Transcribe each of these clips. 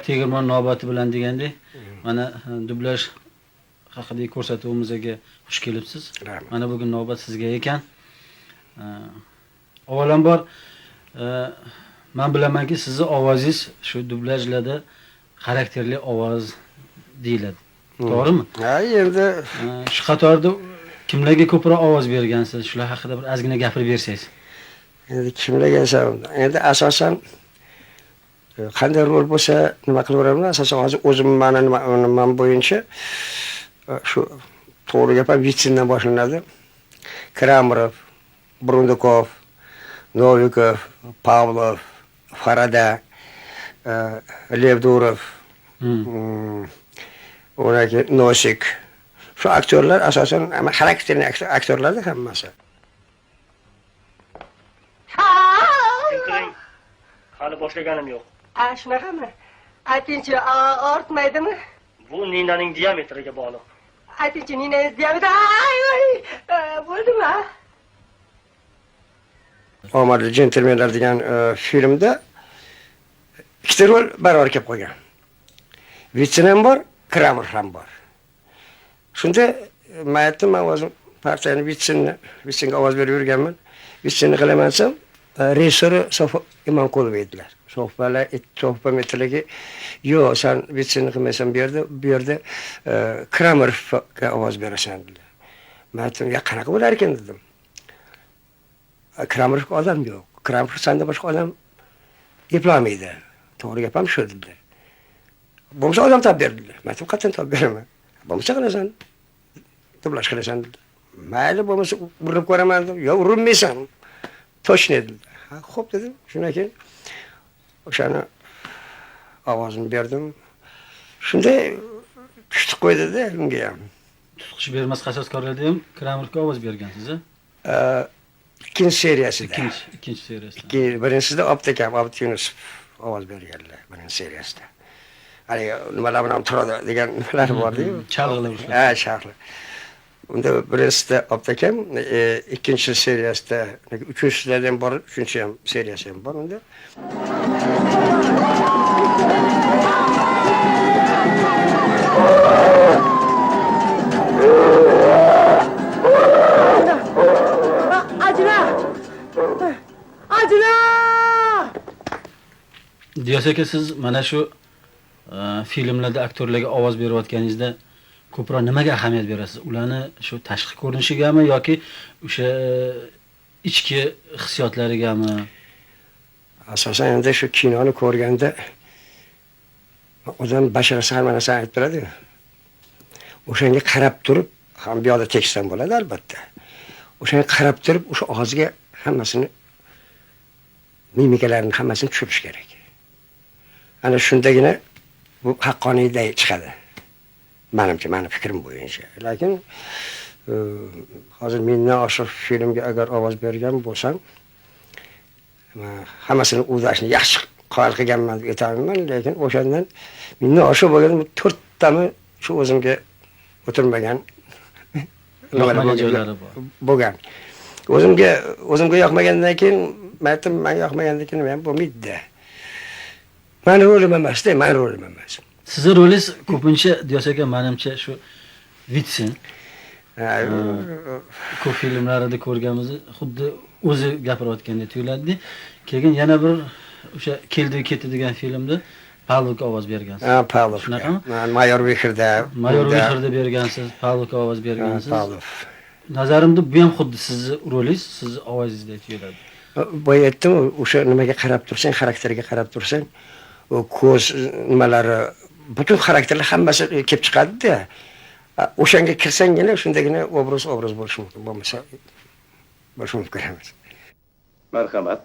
tegirmon navbati bilan degandek, mana dublyaj haqidagi ko'rsatuvimizga xush kelibsiz. Mana bugun navbat sizga ekan. Avvalambor men bilamanki, sizning ovozingiz shu dublyajlarda xarakterli ovoz deyiladi. To'g'rimi? Ha, endi shu qatorda kimlarga ko'proq ovoz bergansiz? Shular haqida bir ozgina gapirib bersangiz. endi kimlarga desam, endi asosan qanday rol bo'lsa, nima qilaveraman, asosan hozir o'zim men bo'yicha shu to'g'ri gapim Vitsindan boshlanadi. Kramerov, Brundukov, Novikov, Pavlov, Farada, Levdurov, o'rnaki Nosik. Shu aktyorlar asosan xarakterli aktyorlar hammasi. Hali boshlaganim yo'q. Shunaqami? Aytingchi, ortmaydimi? Bu Ninaning diametriga bog'liq. Aytingchi, Ninangiz diametri. Bo'ldimi? Omadli Gentlemenlar degan filmda ikkita rol barobar kelib qolgan. Vitsin ham bor, Kramer ham bor. Shunda men aytdim, men o'zim partiyani Vitsinga ovoz berib yurganman. Vitsinni qilaman desam, rejissori Sofa Imonqulov edilar. Sofa metligi, "Yo'q, sen Vitsinni qilmaysan bu yerda Kramerga ovoz berasan" dedi. Men aytdim, "Ya qanaqa bo'lar ekan?" dedim. Kramerga odam yo'q. Kramer sanda boshqa odam eplolmaydi. To'g'ri gap ham shu dedi. Bo'lmasa odam topib berdilar. Men aytdim, "Qachon topib beraman? Bo'lmasa qilasan. Dublyaj qilasan" dedi. "Mayli, bo'lmasa urinib ko'raman" dedim. "Yo'q, urinmaysan. Toshni" dedi. "Ha, xo'p" dedim. Shundan keyin o'shani ovozini berdim. Shunday tutib qo'ydi-da unga ham. Tutqish bermas qasoskorlarda ham Kramerga ovoz bergansiz, a? Ikkinchi seriyasida. Ikkinchi seriyasida. Birinchisida Obtekam, Obid Yunusov ovoz berganlar, birinchi seriyasida. Hali nimalar bilan turadi degan nimalar bor-ku. Chalg'ilar ushlar. Ha, chalg'ilar. Unda birinchisida Obtekam, ikkinchi seriyasida, uchinchisida ham bor, uchinchi ham seriyasi ham bor unda. Diyasaka, siz mana shu filmlarda aktyorlarga ovoz berayotganingizda ko'proq nimaga ahamiyat berasiz? Ularni shu tashqi ko'rinishigami yoki o'sha ichki hissiyotlarigami? Asosan endi shu kinoni ko'rganda odam basharasi hamma narsani aytib turadi. O'shanga qarab turib, ham bu yoqda tekst ham bo'ladi albatta. O'shanga qarab turib, o'sha og'izga hammasini mimikalarni hammasini tushirish kerak. Ana shundagina bu haqqoniyday chiqadi. Menimcha, meni fikrim bo'yicha. Lekin hozir mendan oshiq filmga agar ovoz bergan bo'lsam, hammasini o'zashni yaxshi qabul qilganman deb aytaman, lekin o'shandan mendan oshiq bo'lgan 4 tami shu o'zimga o'tirmagan joylari bo'lgan. O'zimga yoqmagandan keyin, menga yoqmagandan keyin ham bo'lmaydi. Meni rolim emas-da, meni rolim emas. Sizning rolingiz ko'pincha Diyasaka menimcha shu Vitsin. Ko'p filmlarida ko'rganmiz, xuddi o'zi gapirayotgandek tuyuladi. Keyin yana bir o'sha Keldi ketdi degan filmda Pavlovga ovoz bergansiz. Ha, Pavlov. Shunaqami? Mayor Vixirda bergansiz, Pavlovga ovoz bergansiz. Pavlov. Nazarimda bu ham xuddi sizning rolingiz, sizning ovozingizdek tuyuladi. Boya aytdim, o'sha nimaga qarab tursang, xarakteriga qarab tursang, o ko'z nimalari, butun xarakterlar hammasi kelib chiqadi-da. O'shanga kirsangina, shundagina obraz bo'lishi mumkin. Bo'lmasa bo'lishi mumkin emas. Marhamat.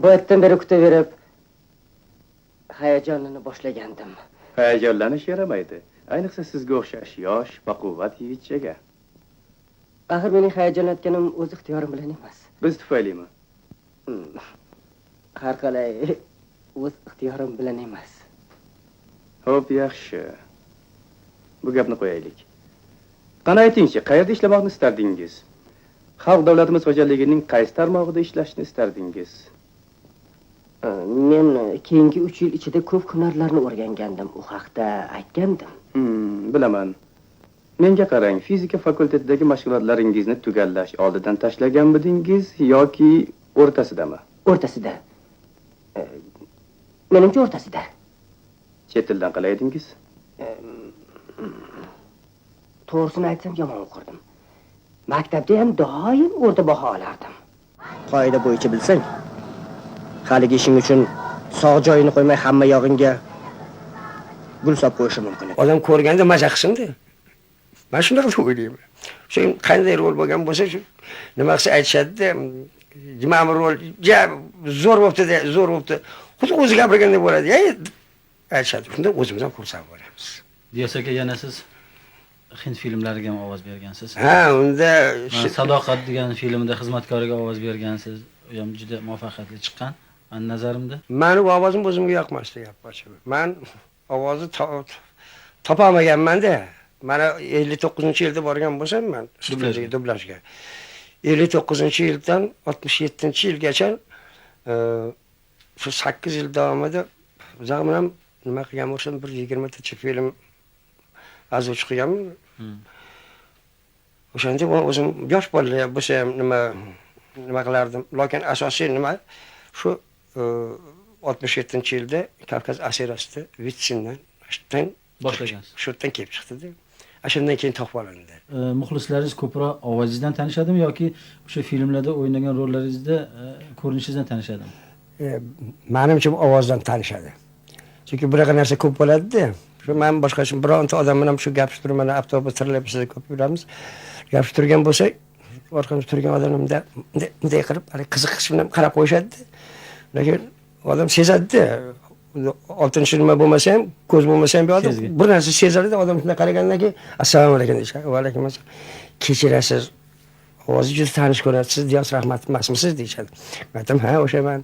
Bu yerdan beri kutaverib hayajonlanib boshlagandim. Hayajonlanish yaramaydi. Ayniqsa sizga o'xshash yosh, baquvvat yigitchaga. Axir mening hayajonlanganim o'z ixtiyorim bilan emas. Biz tufaylimi? Har qalay o'z ixtiyorim bilan emas. Xo'p, yaxshi. Bu gapni qo'yaylik. Qani aytingchi, qayerda ishlamoqni istardingiz? Xalq davlatimiz xo'jaligining qaysi tarmog'ida ishlashni istardingiz? Men keyingi 3 yil ichida ko'p hunarlarni o'rgangandim. U haqda aytgandim. Bilaman. Menga qarang, fizika fakultetidagi mashg'ulotlaringizni tugallash oldidan tashlaganmidingiz yoki o'rtasidami? O'rtasida. Menimcha o'rtasida. Chet tildan qalay edingiz? To'g'risini aytsam yomon o'qirdim. Maktabda ham doim o'rta baho olardim. Qoida bo'yicha bilsang, haligi ishing uchun sog' joyini qo'ymay hamma yog'ingga gul solib qo'yishi mumkin edi. Odam ko'rganda maza qilsin-da. Men shunaqa deb o'ylayman. Shu qanday rol bo'lgan bo'lsa shu nima qilsa aytishadi-da, mana bu rol zo'r bo'libdi-da, zo'r bo'libdi. Xuddi o'zi gapirgandek bo'ladi. Aytishadi. Shunda o'zimiz ham xursand bo'lamiz. Diyos aka, yana siz hind filmlariga ham ovoz bergansiz. Ha, unda Sadoqat degan filmda xizmatkoriga ovoz bergansiz. U ham juda muvaffaqiyatli chiqqan, men nazarimda. Meni bu ovozim o'zimga yoqmasdi, gap ochib. Men ovozni topolmaganman-da. Mana 59-yilda borgan bo'lsam men dublajga. 59-yildan 67-yilgacha shu 8 yil davomida o'zim ham nima qilgan bo'lsam, bir 20 tacha film azuvchi qilganman. O'shanda o'zim yosh bolalar bo'lsa ham nima qilardim. Lekin asosiy nima shu 67-yilda Kavkaz operasida vitsindan Boshlagansiz. Shu yerdan kelib chiqdi-da. Shundan keyin topib olindi. Muxlislaringiz ko'proq ovozingizdan tanishadimi yoki o'sha filmlarda o'ynagan rollaringizda ko'rinishingizdan tanishadimi? Menimcha bu ovozdan tanishadi. Chunki bunaqa narsa ko'p bo'ladi-da. Shu men boshqa bironta odam bilan shu gapirib turib, mana avtobus trillepsida ko'p yuramiz. Gapirib turgan bo'lsak, orqamda turgan odamda bunday qilib, qiziqish bilan qarab qo'yishadi. Lekin odam sezadi-da. Oltinchi nima bo'lmasa ham, ko'z bo'lmasa ham odam bir narsa sezadi-da, odam shunday qaragandan keyin assalomu alaykum deyishadi. Va alaykum assalom. Kechirasiz. Ovozi juda tanish ko'radi. Siz Diyos rahmat emasmisiz deyishadi. Men aytaman, ha, o'sha men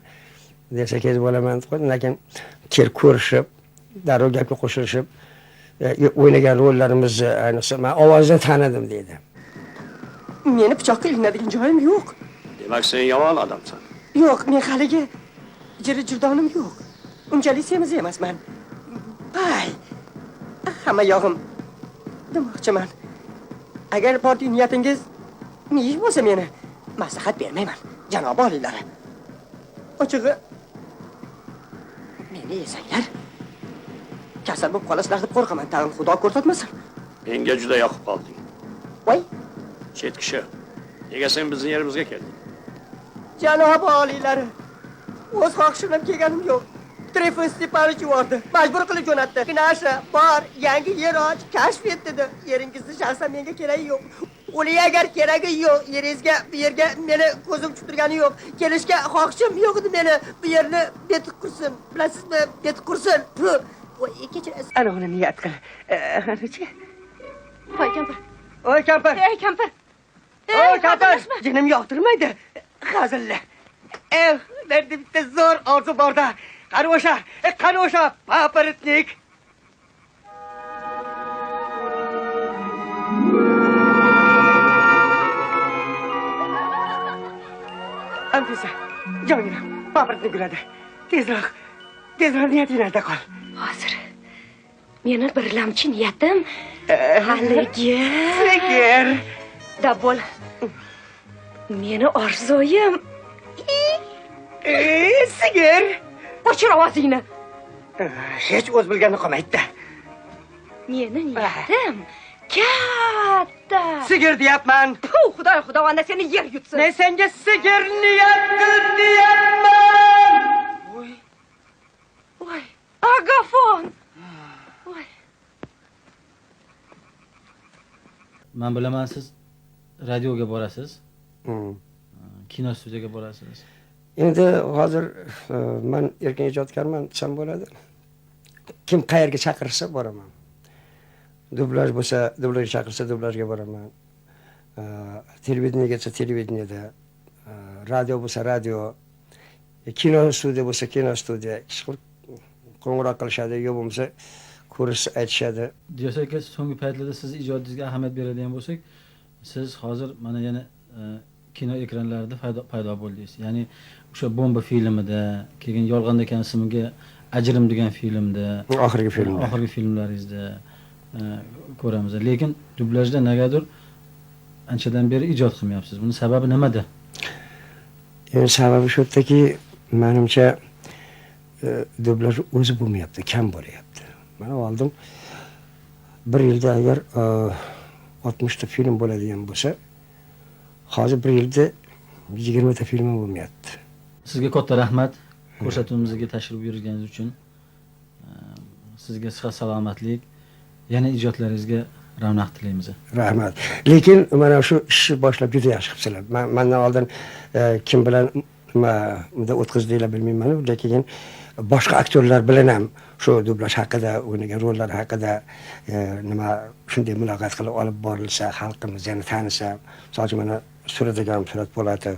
desa kez bo'laman deb, lekin kelib ko'rishib, darrov gapga qo'shilishib, o'ynagan rollarimizni ayniqsa men ovozdan tanidim deydi. Meni pichoqqa ilinadigan joyim yo'q. Demak, sen yomon odamsan. Yo'q, men haligi jirdonim yo'q. Unchalik semiz emasman. Hay. Hamma yog'im demoqchiman. Agar partiya niyatingiz niyish bo'lsa meni maslahat bermayman, janob oliylari. Ochig'i meni esanglar kasal bo'lib qolasizlar deb qo'rqaman. Tag'in Xudo ko'rsatmasin. Menga juda yoqib qolding. Voy, Chet kishi. Nega sen bizning yerimizga kelding? janob oliylari. O'z xohishimdan kelganim yo'q. Trefo Stepanovich yubordi. Majbur qilib jo'natdi. Nasha bor, yangi yer och, kashf et dedi. Yeringizni shaxsan menga keragi yo'q. Uni agar keragi yo'q, yeringizga bu yerga meni ko'zim tushib turgani yo'q. Kelishga xohishim yo'q edi meni. Bu yerni beti qursin. Bilasizmi? Beti qursin. Voy, kechirasiz. Ana uni niyat qil. Qanachi? Voy kampir. Oy kampir. Ey kampir. Oy kampir. Jinim yoqtirmaydi. Hazilla. Menda bitta zo'r orzu borda. Qani o'sha paparitnik. Anfisa, jonim, paparitnik bo'ladi. Tezroq niyatingizda qol. Hozir meni birlamchi niyatim haligi Sigir. da bo'l. Meni orzuim Sigir. o'chir ovozingni. Hech o'z bilgani qolmaydi. Meni niyatim katta. Sigir deyapman. Xudo anda seni yer yutsin. Men senga sigir niyat qil deyapman. Voy, agafon. Voy. Men bilaman, siz radioga borasiz, kino studiyaga borasiz. Endi hozir men erkin ijodkorman desam bo'ladi. Kim qayerga chaqirsa boraman. Dublaj bo'lsa, dublajga chaqirsa dublajga boraman. Televideniyaga bo'lsa televideniyada, radio bo'lsa radio, kino studiya bo'lsa kino studiya. Qo'ng'iroq qilishadi, yo bo'lmasa ko'rish aytishadi. Diyos aka, so'nggi paytlarda siz ijodingizga ahamiyat beradigan bo'lsak, siz hozir mana yana kino ekranlarida paydo bo'ldingiz. Ya'ni o'sha Bomba filmida, keyin Yolg'onda ekan ismimga Ajrim degan filmda, Oxirgi filmda. oxirgi filmlaringizda ko'ramiz. Lekin dublyajda negadir anchadan beri ijod qilmayapsiz. Buning sababi nimada? Endi sababi shu yerdaki, menimcha dublyaj o'zi bo'lmayapti, kam bo'lyapti. Mana oldin bir yilda agar 60 ta film bo'ladigan bo'lsa, hozir bir yilda 20 ta film bo'lmayapti. Sizga katta rahmat ko'rsatuvimizga tashrif buyurganingiz uchun. Sizga sihat salomatlik, yana ijodlaringizga ravnaq tilaymiz. Rahmat. Lekin mana shu ishni boshlab juda yaxshi qilibsizlar. Mendan oldin kim bilan nima o'tkazdinglar bilmayman, lekin boshqa aktyorlar bilan ham shu dublyaj haqida, o'ynagan rollari haqida nima shunday muloqot qilib olib borilsa, xalqimiz yana tanisa, masalan mana Surat akam, Surat Po'latov,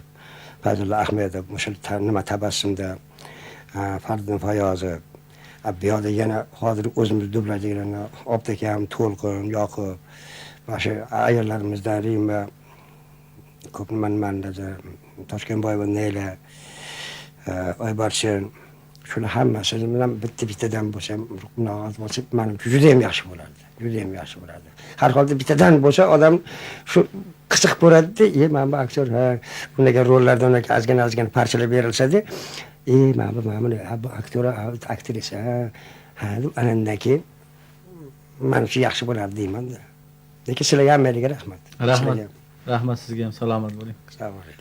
Fazlulla Ahmedov, o'sha nima tabassumda, Fardin Fayozov, bu yoqda yana hozir o'zimiz dublyajlarni Obtakam, To'lqin, Yoqub, o'sha ayollarimizdan Rima, ko'p nimanda Toshkentboyeva Neyla, Oybarchin, shular hammasi bilan bitta-bittadan bo'lsa, muloqot bo'lsa, menimcha juda ham yaxshi bo'lardi. Juda ham yaxshi bo'lardi. Har holda bittadan bo'lsa, odam shu qiziq ko'radi-da, mana bu aktyor, bunday rollardan ozgina parchalar berilsa-da, mana bu aktyor, aktrisa, deb anandan keyin menimcha yaxshi bo'lardi deyman-da. Lekin sizlarga hammaga rahmat. Rahmat. Rahmat sizga ham salomat bo'ling. Sog' bo'ling.